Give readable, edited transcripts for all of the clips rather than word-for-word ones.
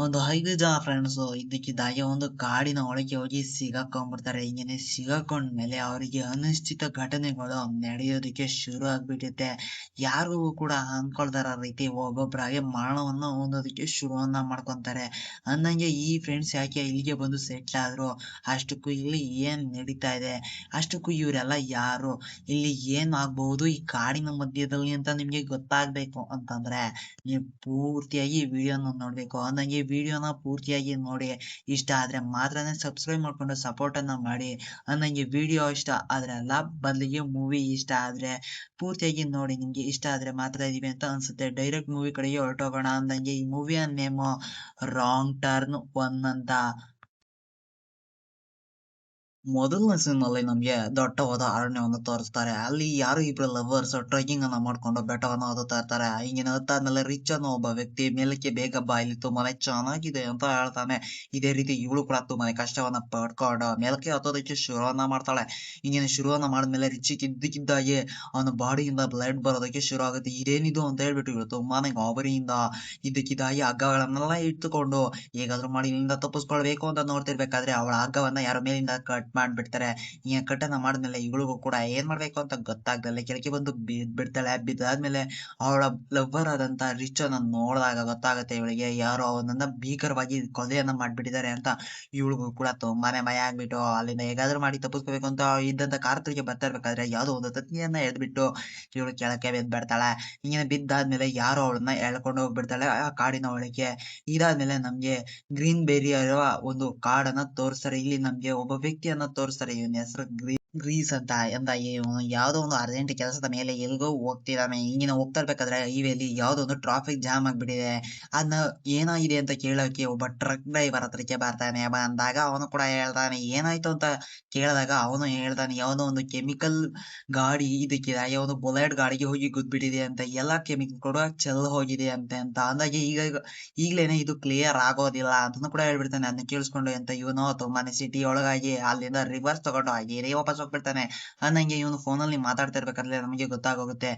ಒಂದು 5 ಜನ ಫ್ರೆಂಡ್ಸು ಇದ್ದಕ್ಕಿದ್ದಾಗೆ ಒಂದು ಕಾಡಿನ ಒಳಗೆ ಹೋಗಿ ಸಿಗಾಕೊಂಡ್ಬಿಡ್ತಾರೆ. ಹಿಂಗೇನೆ ಸಿಗಾಕೊಂಡ್ಮೇಲೆ ಅವರಿಗೆ ಅನಿಶ್ಚಿತ ಘಟನೆಗಳು ನಡೆಯೋದಕ್ಕೆ ಶುರು ಆಗ್ಬಿಡುತ್ತೆ. ಯಾರಿಗೂ ಕೂಡ ಅನ್ಕೊಳ್ತಾರ ರೀತಿ ಒಬ್ಬೊಬ್ಬರಾಗೆ ಮರಣವನ್ನ ಹೊಂದೋದಕ್ಕೆ ಶುರುವನ್ನ ಮಾಡ್ಕೊಂತಾರೆ. ಅಂದಂಗೆ ಈ ಫ್ರೆಂಡ್ಸ್ ಯಾಕೆ ಇಲ್ಲಿಗೆ ಬಂದು ಸೆಟ್ಲ್ ಆದ್ರು, ಅಷ್ಟಕ್ಕೂ ಇಲ್ಲಿ ಏನ್ ನಡೀತಾ ಇದೆ, ಅಷ್ಟಕ್ಕೂ ಇವರೆಲ್ಲ ಯಾರು, ಇಲ್ಲಿ ಏನ್ ಆಗ್ಬಹುದು ಈ ಕಾಡಿನ ಮಧ್ಯದಲ್ಲಿ ಅಂತ ನಿಮ್ಗೆ ಗೊತ್ತಾಗ್ಬೇಕು ಅಂತಂದ್ರೆ ನೀವು ಪೂರ್ತಿಯಾಗಿ ವಿಡಿಯೋನ ನೋಡ್ಬೇಕು. ಅಂದಂಗೆ ವಿಡಿಯೋನ ಪೂರ್ತಿಯಾಗಿ ನೋಡಿ, ಇಷ್ಟ ಆದ್ರೆ ಮಾತ್ರನೇ ಸಬ್ಸ್ಕ್ರೈಬ್ ಮಾಡ್ಕೊಂಡು ಸಪೋರ್ಟ್ ಅನ್ನ ಮಾಡಿ. ಅಂದಂಗೆ ವಿಡಿಯೋ ಇಷ್ಟ ಆದ್ರೆ ಅಲ್ಲ, ಬದಲಿಗೆ ಮೂವಿ ಇಷ್ಟ ಆದ್ರೆ ಪೂರ್ತಿಯಾಗಿ ನೋಡಿ. ನಿಮ್ಗೆ ಇಷ್ಟ ಆದ್ರೆ ಮಾತ್ರ ಇದೀವಿ ಅಂತ ಅನ್ಸುತ್ತೆ. ಡೈರೆಕ್ಟ್ ಮೂವಿ ಕಡೆಗೆ ಹೊರಟೋಗೋಣ. ಅಂದಂಗೆ ಈ ಮೂವಿಯ ನೇಮು ರಾಂಗ್ ಟರ್ನ್ 1 ಅಂತ. ಮೊದಲನೇ ಸೀನ್ ಅಲ್ಲಿ ನಮ್ಗೆ ದಟ್ಟವಾದ ಅರಣ್ಯವನ್ನು ತೋರಿಸ್ತಾರೆ. ಅಲ್ಲಿ ಯಾರು ಇಬ್ರು ಲವರ್ಸ್ ಟ್ರೆಕಿಂಗ್ ಅನ್ನ ಮಾಡ್ಕೊಂಡು ಬೆಟ್ಟವನ್ನು ಹತ್ತುತ್ತಾ ಇರ್ತಾರೆ. ಹಿಂಗಿನ ಹತ್ತಾದ್ಮೇಲೆ ರಿಚ್ ಅನ್ನೋ ಒಬ್ಬ ವ್ಯಕ್ತಿ ಮೇಲಕ್ಕೆ ಬೇಗ ಬಾ, ಇಲ್ಲಿ ತುಂಬಾನೇ ಚೆನ್ನಾಗಿದೆ ಅಂತ ಹೇಳ್ತಾನೆ. ಇದೇ ರೀತಿ ಇವಳು ಕೂಡ ತುಂಬಾನೇ ಕಷ್ಟವನ್ನ ಪಡ್ಕೊಂಡು ಮೇಲಕ್ಕೆ ಹತ್ತೋದಕ್ಕೆ ಶುರುವನ್ನ ಮಾಡ್ತಾಳೆ. ಹಿಂಗೇನೆ ಶುರುವನ್ನ ಮಾಡಿದ್ಮೇಲೆ ರಿಚ್ ಇದ್ದಕ್ಕಿದ್ದಾಗೆ ಅವನ ಬಾಡಿಯಿಂದ ಬ್ಲಡ್ ಬರೋದಕ್ಕೆ ಶುರು ಆಗುತ್ತೆ. ಇದೇನಿದು ಅಂತ ಹೇಳ್ಬಿಟ್ಟು ಇವಳು ತುಂಬಾನೇ ಗಾಬರಿಯಿಂದ ಇದ್ದಕ್ಕಿದ್ದಾಗೆ ಹಗ್ಗಗಳನ್ನೆಲ್ಲ ಇಟ್ಟುಕೊಂಡು ಹೇಗಾದ್ರೂ ಮಾಡಿ ಇಲ್ಲಿಂದ ತಪ್ಪಿಸ್ಕೊಳ್ಬೇಕು ಅಂತ ನೋಡ್ತಿರ್ಬೇಕಾದ್ರೆ ಅವಳ ಹಗ್ಗವನ್ನ ಯಾರೋ ಮೇಲಿಂದ ಕಟ್ ಮಾಡ್ಬಿಡ್ತಾರೆ. ಈ ಕಟ್ಟನ್ನ ಮಾಡಿದ್ಮೇಲೆ ಇವಳಿಗೂ ಕೂಡ ಏನ್ ಮಾಡ್ಬೇಕು ಅಂತ ಗೊತ್ತಾಗ್ದಲೆ ಕೆಳಗೆ ಬಂದು ಬಿಡ್ತಾಳೆ. ಬಿದ್ದಾದ್ಮೇಲೆ ಅವಳ ಲವ್ವರ್ ಆದಂತ ರಿಚ್ ಅನ್ನ ನೋಡಿದಾಗ ಗೊತ್ತಾಗುತ್ತೆ ಇವಳಿಗೆ ಯಾರೋ ಅವನನ್ನ ಭೀಕರವಾಗಿ ಕೊಲೆಯನ್ನ ಮಾಡ್ಬಿಟ್ಟಿದ್ದಾರೆ ಅಂತ. ಇವಳಿಗೂ ಕೂಡ ತುಂಬಾನೇ ಭಯ ಆಗ್ಬಿಟ್ಟು ಅಲ್ಲಿಂದ ಹೇಗಾದ್ರೂ ಮಾಡಿ ತಪ್ಪಿಸ್ಕೋಬೇಕು ಅಂತ ಇದ್ದಂತ ಕಾರ್ ಹತ್ರಕ್ಕೆ ಬರ್ತಾ ಇರ್ಬೇಕಾದ್ರೆ ಯಾವ್ದೋ ಒಂದು ತತ್ನಿಯನ್ನ ಎದ್ಬಿಟ್ಟು ಇವಳು ಕೆಳಕ್ಕೆ ಬಿದ್ದಾಳೆ. ಹಿಂಗೆ ಬಿದ್ದಾದ್ಮೇಲೆ ಯಾರೋ ಅವಳನ್ನ ಎಳ್ಕೊಂಡು ಹೋಗ್ಬಿಡ್ತಾಳೆ ಆ ಕಾಡಿನ ಒಳಗೆ. ಇದಾದ್ಮೇಲೆ ನಮ್ಗೆ ಗ್ರೀನ್ ಬೇರಿ ಇರುವ ಒಂದು ಕಾಡನ್ನ ತೋರಿಸ್ತಾರೆ. ಇಲ್ಲಿ ನಮ್ಗೆ ಒಬ್ಬ ವ್ಯಕ್ತಿಯನ್ನ ತೋರಿಸ್ತಾರೆ. ಇವನ ಹೆಸರು ಗ್ರೀಸ್ ಅಂತ. ಇವನು ಯಾವ್ದೋ ಒಂದು ಅರ್ಜೆಂಟ್ ಕೆಲಸದ ಮೇಲೆ ಎಲ್ಗೋ ಹೋಗ್ತಿದ್ದಾನೆ. ಹಿಂಗಿನ ಹೋಗ್ತಾ ಇರ್ಬೇಕಾದ್ರೆ ಹೈವೇಲಿ ಯಾವ್ದೋ ಒಂದು ಟ್ರಾಫಿಕ್ ಜಾಮ್ ಆಗ್ಬಿಟ್ಟಿದೆ. ಅದನ್ನ ಏನಾಗಿದೆ ಅಂತ ಕೇಳೋಕೆ ಒಬ್ಬ ಟ್ರಕ್ ಡ್ರೈವರ್ ಹತ್ರಕ್ಕೆ ಬರ್ತಾನೆ. ಬಂದಾಗ ಅವನು ಕೂಡ ಹೇಳ್ತಾನೆ ಏನಾಯ್ತು ಅಂತ ಕೇಳಿದಾಗ ಅವನು ಹೇಳ್ತಾನೆ ಯಾವ್ದೋ ಒಂದು ಕೆಮಿಕಲ್ ಗಾಡಿ ಇದಕ್ಕಿದಾಗೆ ಒಂದು ಬುಲೆಟ್ ಗಾಡಿಗೆ ಹೋಗಿ ಗುದ್ಬಿಟ್ಟಿದೆ ಅಂತ, ಎಲ್ಲಾ ಕೆಮಿಕಲ್ ಕೂಡ ಚೆಲ್ ಹೋಗಿದೆ ಅಂತ ಅಂದಾಗೆ ಈಗ್ಲೇನೆ ಇದು ಕ್ಲಿಯರ್ ಆಗೋದಿಲ್ಲ ಅಂತ ಕೂಡ ಹೇಳ್ಬಿಡ್ತಾನೆ. ಅದನ್ನ ಕೇಳಿಸ್ಕೊಂಡು ಅಂತ ಇವನು ತುಂಬಾನೇ ಸಿಟಿ ಒಳಗಾಗಿ ಅಲ್ಲಿಂದ ರಿವರ್ಸ್ ತಗೊಂಡು ಹಾಗೆ ವಾಪಸ್ ಹೋಗ್ಬಿಡ್ತಾನೆ. ಅಂದಂಗೆ ಇವನು ಫೋನಲ್ಲಿ ಮಾತಾಡ್ತಿರ್ಬೇಕಾದ್ರೆ ನಮಗೆ ಗೊತ್ತಾಗೋಗುತ್ತೆ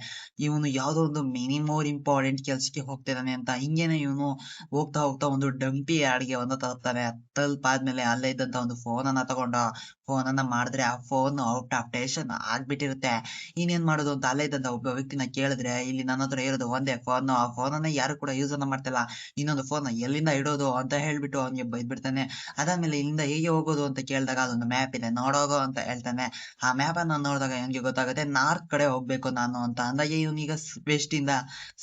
ಇವನು ಯಾವ್ದೋ ಒಂದು ಮಿನಿಮೋರ್ ಇಂಪಾರ್ಟೆಂಟ್ ಕೆಲ್ಸಕ್ಕೆ ಹೋಗ್ತಿದ್ದಾನೆ ಅಂತ. ಹಿಂಗೇನೆ ಇವನು ಹೋಗ್ತಾ ಹೋಗ್ತಾ ಒಂದು ಡಂಪಿ ಯಾರ್ಡ್ಗೆ ಒಂದು ತಲುಪ್ತಾನೆ. ತಲುಪಾದ್ಮೇಲೆ ಅಲ್ಲೇ ಇದ್ದಂತ ಒಂದು ಫೋನ್ ಅನ್ನ ತಗೊಂಡು ಫೋನ್ ಅನ್ನ ಮಾಡಿದ್ರೆ ಆ ಫೋನ್ ಔಟ್ ಆಫ್ ಸ್ಟೇಷನ್ ಆಗ್ಬಿಟ್ಟಿರುತ್ತೆ. ಇನ್ನೇನ್ ಮಾಡೋದು ಅಂತ ಅಲ್ಲೇ ಇದ್ದಂತ ಒಬ್ಬ ವ್ಯಕ್ತಿನ ಕೇಳಿದ್ರೆ ಇಲ್ಲಿ ನನ್ನ ಹತ್ರ ಇರೋದು ಒಂದೇ ಫೋನ್, ಆ ಫೋನ್ ಅನ್ನ ಯಾರು ಕೂಡ ಯೂಸ್ ಅನ್ನ ಮಾಡ್ತಿಲ್ಲ, ಇನ್ನೊಂದು ಫೋನ್ ಎಲ್ಲಿಂದ ಇಡೋದು ಅಂತ ಹೇಳ್ಬಿಟ್ಟು ಅವನಿಗೆ ಬೈದ್ಬಿಡ್ತಾನೆ. ಅದಾದ್ಮೇಲೆ ಇಲ್ಲಿಂದ ಹೇಗೆ ಹೋಗೋದು ಅಂತ ಕೇಳಿದಾಗ ಅದೊಂದು ಮ್ಯಾಪ್ ಇದೆ ನೋಡೋಗೋ ಅಂತ ಹೇಳ್ತಾನೆ. ಆ ಮ್ಯಾಪ್ ಅನ್ನ ನೋಡಿದಾಗ ಇವನಿಗೆ ಗೊತ್ತಾಗುತ್ತೆ ನಾರ್ತ್ ಕಡೆ ಹೋಗ್ಬೇಕು ನಾನು ಅಂತ. ಅಂದಾಗೆ ಇವನೀಗ ವೆಸ್ಟ್ ಇಂದ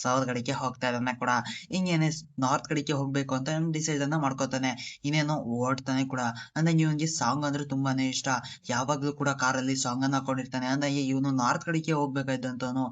ಸೌತ್ ಕಡೆಗೆ ಹೋಗ್ತಾ ಇದ್ದಾನೆ ಕೂಡ. ಹಿಂಗೇನೆ ನಾರ್ತ್ ಕಡೆಗೆ ಹೋಗ್ಬೇಕು ಅಂತ ಡಿಸೈಡ್ ಅನ್ನ ಮಾಡ್ಕೋತಾನೆ. ಇನ್ನೇನು ಓಡ್ತಾನೆ ಕೂಡ. ಅಂದಂಗೆ ಇವನಿಗೆ ಸಾಂಗ್ ಅಂದ್ರೆ ತುಂಬಾನೇ ಇಷ್ಟ. ಯಾವಾಗ್ಲೂ ಕೂಡ ಕಾರಲ್ಲಿ ಸಾಂಗ್ ಅನ್ನ ಹಾಕೊಂಡಿರ್ತಾನೆ. ಅಂದಾಗೆ ಇವನು ನಾರ್ತ್ ಕಡೆಗೆ ಹೋಗ್ಬೇಕಾದಂತವನು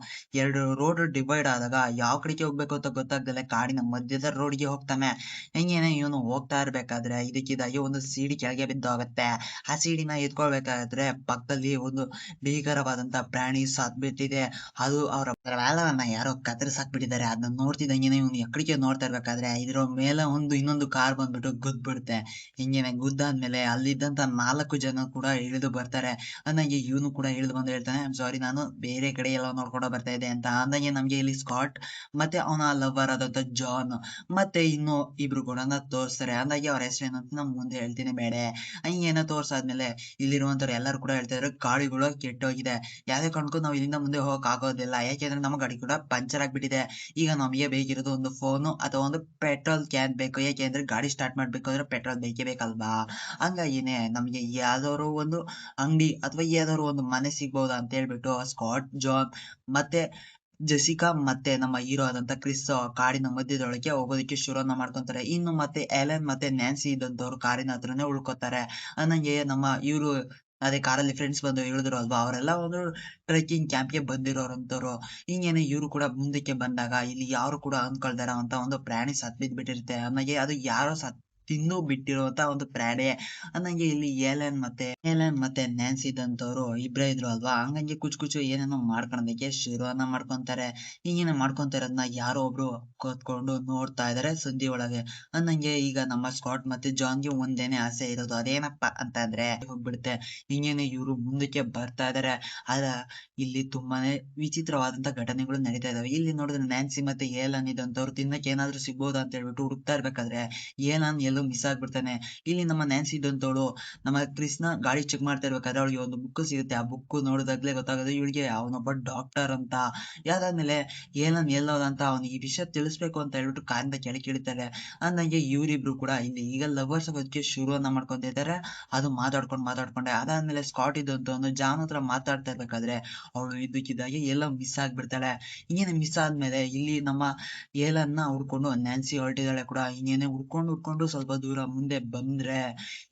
ಎರಡು ರೋಡ್ ಡಿವೈಡ್ ಆದಾಗ ಯಾವ ಕಡೆಗೆ ಹೋಗ್ಬೇಕು ಅಂತ ಗೊತ್ತಾಗ್ದಲೆ ಕಾಡಿನ ಮಧ್ಯದ ರೋಡ್ಗೆ ಹೋಗ್ತಾನೆ. ಹಿಂಗೇನೆ ಇವನು ಹೋಗ್ತಾ ಇರ್ಬೇಕಾದ್ರೆ ಇದಕ್ಕಿದಾಗಿ ಒಂದು ಸಿಡಿ ಕೆಳಗೆ ಬಿದ್ದೋಗುತ್ತೆ. ಆ ಸಿಡಿನ ಎತ್ಕೊಳ್ಬೇಕಾದ್ರೆ ಪಕ್ಕದಲ್ಲಿ ಒಂದು ಭೀಕರವಾದಂತ ಪ್ರಾಣಿ ಸತ್ಬಿಟ್ಟಿದೆ. ಅದು ಅವರ ವ್ಯಾಲನ್ನ ಯಾರೋ ಕತ್ತರಿಸಾಕ್ಬಿಟ್ಟಿದ್ದಾರೆ. ಅದನ್ನ ನೋಡ್ತಿದ್ದಂಗೆನೆ ಇವನು ಎಕ್ಕಡಿಗೆ ನೋಡ್ತಾ ಇರ್ಬೇಕಾದ್ರೆ ಇದ್ರ ಮೇಲೆ ಇನ್ನೊಂದು ಕಾರ್ ಬಂದ್ಬಿಟ್ಟು ಗುದ್ಬಿಡುತ್ತೆ. ಹಿಂಗೇನೆ ಗುದ್ದಾದ್ಮೇಲೆ ಅಲ್ಲಿದ್ದಂತ 4 ಜನ ಕೂಡ ಇಳಿದು ಬರ್ತಾರೆ. ಅಂದಂಗೆ ಇವನು ಕೂಡ ಇಳಿದು ಬಂದು ಹೇಳ್ತಾನೆ ಸಾರಿ, ನಾನು ಬೇರೆ ಕಡೆ ಎಲ್ಲ ನೋಡ್ಕೊಂಡು ಬರ್ತಾ ಇದ್ದೆ ಅಂತ. ಅಂದಂಗೆ ನಮ್ಗೆ ಇಲ್ಲಿ ಸ್ಕಾಟ್ ಮತ್ತೆ ಅವನ ಲವರ್ ಆದಂತ ಜಾನ್ ಮತ್ತೆ ಇನ್ನು ಇಬ್ರು ಕೂಡ ತೋರಿಸ್ತಾರೆ. ಅಂದಾಗೆ ಅವ್ರ ಹೆಸರೇನು ಅಂತ ನಾನು ಮುಂದೆ ಹೇಳ್ತೀನಿ ಬೇಡ. ಹಿಂಗೇನೋ ತೋರ್ಸಾದ್ಮೇಲೆ ಇಲ್ಲಿರುವಂತವ್ರು ಎಲ್ಲರೂ ಕೂಡ ಹೇಳ್ತಾ ಇದ್ರು ಗಾಡಿಗಳು ಕೆಟ್ಟೋಗಿದೆ, ಯಾವ್ದೇ ಕಾರಣಕ್ಕೂ ನಾವು ಇಲ್ಲಿಂದ ಮುಂದೆ ಹೋಗಕ್ ಆಗೋದಿಲ್ಲ, ಯಾಕೆಂದ್ರೆ ನಮ್ಮ ಗಾಡಿ ಕೂಡ ಪಂಚರ್ ಆಗ್ಬಿಟ್ಟಿದೆ. ಈಗ ನಮಗೆ ಬೇಕಿರೋದು ಒಂದು ಫೋನು ಅಥವಾ ಒಂದು ಪೆಟ್ರೋಲ್ ಕ್ಯಾನ್ ಬೇಕು, ಯಾಕೆಂದ್ರೆ ಗಾಡಿ ಸ್ಟಾರ್ಟ್ ಮಾಡ್ಬೇಕು ಅಂದ್ರೆ ಪೆಟ್ರೋಲ್ ಬೇಕೇ ಬೇಕಲ್ವಾ. ಹಂಗಾಗಿನೇ ನಮ್ಗೆ ಯಾವ್ದಾದ್ರು ಒಂದು ಅಂಗಡಿ ಅಥವಾ ಯಾವ್ದಾದ್ರು ಒಂದು ಮನೆ ಸಿಗ್ಬಹುದಾ ಅಂತ ಹೇಳ್ಬಿಟ್ಟು ಸ್ಕಾಟ್, ಜಾನ್ ಮತ್ತೆ ಜೆಸಿಕಾ ಮತ್ತೆ ನಮ್ಮ ಹೀರೋ ಆದಂತ ಕ್ರಿಸ್ ಕಾಡಿನ ಮಧ್ಯದೊಳಗೆ ಹೋಗೋದಕ್ಕೆ ಶುರುವನ್ನ ಮಾಡ್ಕೊಂತಾರೆ. ಇನ್ನು ಮತ್ತೆ ಎಲೆನ್ ಮತ್ತೆ ನ್ಯಾನ್ಸಿ ಇದ್ದಂತವ್ರು ಕಾರಿನ ಹತ್ರನೇ ಉಳ್ಕೊತಾರೆ. ಅನ್ನಂಗೆ ನಮ್ಮ ಇವ್ರು ಅದೇ ಕಾರಲ್ಲಿ ಫ್ರೆಂಡ್ಸ್ ಬಂದು ಇಳಿದ್ರು ಅಲ್ವಾ, ಅವರೆಲ್ಲ ಒಂದು ಟ್ರೆಕ್ಕಿಂಗ್ ಕ್ಯಾಂಪ್ಗೆ ಬಂದಿರೋರಂತವ್ರು. ಹಿಂಗೇನೆ ಇವ್ರು ಕೂಡ ಮುಂದಕ್ಕೆ ಬಂದಾಗ ಇಲ್ಲಿ ಯಾರು ಕೂಡ ಅಂದ್ಕೊಳ್ದಾರ ಅಂತ ಒಂದು ಪ್ರಾಣಿ ಸತ್ ಬಿದ್ಬಿಟ್ಟಿರುತ್ತೆ. ಆಮೇಲೆ ಅದು ಯಾರೋ ತಿಂದು ಬಿಟ್ಟಿರುವಂತ ಒಂದು ಪ್ರಾಣಿ. ಅಂದಂಗೆ ಇಲ್ಲಿ ಏಲನ್ ಮತ್ತೆ ನ್ಯಾನ್ಸಿ ದಂತವ್ರು ಇಬ್ರೇ ಇದ್ರು ಅಲ್ವಾ, ಹಂಗಂಗೆ ಕುಚ್ ಏನೇನೋ ಮಾಡ್ಕೊಳೋದಕ್ಕೆ ಶುರುವನ್ನ ಮಾಡ್ಕೊಂತಾರೆ. ಹಿಂಗೇನೆ ಮಾಡ್ಕೊಂತ ಇರೋದ್ನ ಯಾರೋ ಒಬ್ರು ಕೂತ್ಕೊಂಡು ನೋಡ್ತಾ ಇದಾರೆ ಸಂಧಿ ಒಳಗೆ. ಅಂದಂಗೆ ಈಗ ನಮ್ಮ ಸ್ಕಾಟ್ ಮತ್ತೆ ಜಾನ್ಗೆ ಒಂದೇನೆ ಆಸೆ ಇರೋದು, ಅದೇನಪ್ಪಾ ಅಂತ ಅಂದ್ರೆ ಹೋಗ್ಬಿಡುತ್ತೆ. ಹಿಂಗೇನೆ ಇವ್ರು ಮುಂದಕ್ಕೆ ಬರ್ತಾ ಇದಾರೆ. ಆದ್ರೆ ಇಲ್ಲಿ ತುಂಬಾನೇ ವಿಚಿತ್ರವಾದಂತ ಘಟನೆಗಳು ನಡೀತಾ ಇದಾವೆ. ಇಲ್ಲಿ ನೋಡಿದ್ರೆ ನ್ಯಾನ್ಸಿ ಮತ್ತೆ ಏಲನ್ ಇದಂತವ್ರು ತಿನ್ನಕ್ಕೆ ಏನಾದ್ರು ಸಿಗ್ಬೋದಾ ಅಂತ ಹೇಳ್ಬಿಟ್ಟು ಹುಡುಕ್ತಾ ಇರ್ಬೇಕಾದ್ರೆ ಏಲನ್ ಎಲ್ಲೋ ಮಿಸ್ ಆಗ್ಬಿಡ್ತಾನೆ. ಇಲ್ಲಿ ನಮ್ಮ ನ್ಯಾನ್ಸಿ ಇದ್ದಂತವಳು ನಮ್ಮ ಕ್ರಿಸ್ನ ಗಾಡಿ ಚೆಕ್ ಮಾಡ್ತಾ ಇರ್ಬೇಕಾದ್ರೆ ಅವಳಿಗೆ ಒಂದು ಬುಕ್ ಸಿಗುತ್ತೆ. ಆ ಬುಕ್ ನೋಡಿದಾಗ್ಲೇ ಗೊತ್ತಾಗೋದು ಇವಳಿಗೆ ಅವನೊಬ್ಬ ಡಾಕ್ಟರ್ ಅಂತ. ಯಾವ್ದಾದ್ಮೇಲೆ ಏಲನ್ ಎಲ್ಲೋದ ಅಂತ ಅವನಿಗೆ ಈ ವಿಷಯ ತಿಳಿಸ್ಬೇಕು ಅಂತ ಹೇಳ್ಬಿಟ್ಟು ಕಾರಿಂದ ಕೆಳಗೆ ಇಳಿತಾರೆ. ಅಂದಂಗೆ ಇವರಿಬ್ರು ಕೂಡ ಇಲ್ಲಿ ಈಗ ಲವರ್ಸ್ ಆಗೋದಕ್ಕೆ ಶುರುವನ್ನ ಮಾಡ್ಕೊಂತಿದ್ದಾರೆ. ಅದು ಮಾತಾಡ್ಕೊಂಡೆ ಅದಾದ್ಮೇಲೆ ಸ್ಕಾಟ್ ಇದ್ದಂತ ಒಂದು ಜಾನ್ ಹತ್ರ ಮಾತಾಡ್ತಾ ಇರ್ಬೇಕಾದ್ರೆ ಅವಳು ಇದ್ದಕ್ಕಿದ್ದಾಗೆ ಎಲ್ಲೋ ಮಿಸ್ ಆಗ್ಬಿಡ್ತಾಳೆ. ಹಿಂಗೇನೆ ಮಿಸ್ ಆದ್ಮೇಲೆ ಇಲ್ಲಿ ನಮ್ಮ ಏಲನ್ನ ಹುಡ್ಕೊಂಡು ನ್ಯಾನ್ಸಿ ಹೊರಟಿದ್ದಾಳೆ ಕೂಡ. ಹಿಂಗೇನೆ ಹುಡ್ಕೊಂಡು ಸ್ವಲ್ಪ ದೂರ ಮುಂದೆ ಬಂದ್ರೆ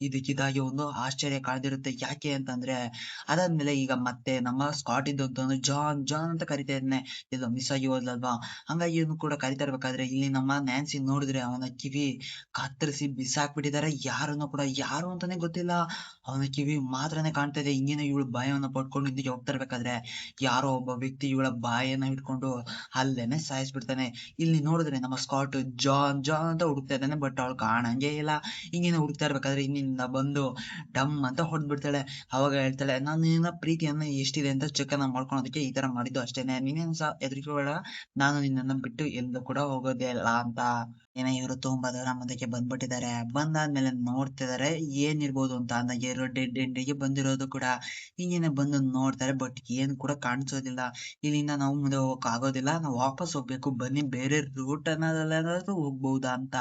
ಇದಕ್ಕಿದ್ದಾಗೆ ಒಂದು ಆಶ್ಚರ್ಯ ಕಾಡ್ದಿರುತ್ತೆ. ಯಾಕೆ ಅಂತಂದ್ರೆ ಅದಾದ್ಮೇಲೆ ಈಗ ಮತ್ತೆ ನಮ್ಮ ಸ್ಕಾಟ್ ಇದ್ದಂತ ಒಂದು ಜಾನ್ ಅಂತ ಕರಿತಾ ಇದ್ದಾನೆ, ಎಲ್ಲೋ ಮಿಸ್ ಆಗಿ ಹೋದ್ಲಲ್ವಾ. ಹಂಗಾಗಿ ಇವನು ಕೂಡ ಕರಿತಾ ಇರ್ಬೇಕಾದ್ರೆ ಇಲ್ಲಿ ನಮ್ಮ ನ್ಯಾನ್ಸಿ ನೋಡಿದ್ರೆ ಅವನ ಕಿವಿ ಕತ್ತರಿಸಿ ಬಿಸಾಕ್ಬಿಟ್ಟಿದ್ದಾರೆ. ಯಾರನ್ನು ಕೂಡ ಯಾರು ಅಂತಾನೆ ಗೊತ್ತಿಲ್ಲ, ಅವನ ಕಿವಿ ಮಾತ್ರನೇ ಕಾಣ್ತಾ ಇದೆ. ಹಿಂಗೇನೆ ಇವಳು ಬಾಯನ್ನ ಪಡ್ಕೊಂಡು ಹಿಂದಿಗೆ ಹೋಗ್ತಾ ಇರ್ಬೇಕಾದ್ರೆ ಯಾರೋ ಒಬ್ಬ ವ್ಯಕ್ತಿ ಇವಳ ಬಾಯನ್ನ ಹಿಡ್ಕೊಂಡು ಅಲ್ಲೇನೆ ಸಾಯಿಸ್ಬಿಡ್ತಾನೆ. ಇಲ್ಲಿ ನೋಡಿದ್ರೆ ನಮ್ಮ ಸ್ಕಾಟ್ ಜಾನ್ ಅಂತ ಹುಡುಕ್ತಾ ಇದ್ದಾನೆ, ಬಟ್ ಅವಳು ಕಾಣಂಗೆ ಇಲ್ಲ. ಹಿಂಗೇನೆ ಹುಡುಕ್ತಾ ಇರ್ಬೇಕಾದ್ರೆ ಇನ್ನಿಂದ ಬಂದು ಡಮ್ ಅಂತ ಹೊಡೆದ್ಬಿಡ್ತಾಳೆ. ಅವಾಗ ಹೇಳ್ತಾಳೆ, ನಾನು ನಿನ್ನ ಪ್ರೀತಿಯನ್ನ ಎಷ್ಟಿದೆ ಅಂತ ಚೆಕ್ ಮಾಡ್ಕೊಳೋದಕ್ಕೆ ಈ ತರ ಮಾಡಿದ್ದು ಅಷ್ಟೇನೆ, ನೀನೇನು ಸಹ ಹೆದರಿಕೆಬೇಡ, ನಾನು ನಿನ್ನನ್ನ ಬಿಟ್ಟು ಎಲ್ಲೂ ಕೂಡ ಹೋಗೋದೇ ಇಲ್ಲ ಅಂತ. ಏನ ಇವರು ತುಂಬಾ ದೂರ ಮುಂದಕ್ಕೆ ಬಂದ್ಬಿಟ್ಟಿದ್ದಾರೆ. ಬಂದಾದ್ಮೇಲೆ ನೋಡ್ತಿದಾರೆ ಏನಿರ್ಬೋದು ಅಂತ. ಅಂದಾಗೆ ಡೆಡ್ ಎಂಡಿಗೆ ಬಂದಿರೋದು ಕೂಡ. ಹಿಂಗೇನೆ ಬಂದು ನೋಡ್ತಾರೆ, ಬಟ್ ಏನ್ ಕೂಡ ಕಾಣಿಸೋದಿಲ್ಲ. ಇಲ್ಲಿಂದ ನಾವು ಮುಂದೆ ಹೋಗಕ್ ಆಗೋದಿಲ್ಲ, ನಾವು ವಾಪಸ್ ಹೋಗ್ಬೇಕು, ಬನ್ನಿ ಬೇರೆ ರೂಟ್ ಅನ್ನೋದಲ್ಲಾದ್ರೂ ಹೋಗ್ಬಹುದಾ ಅಂತ.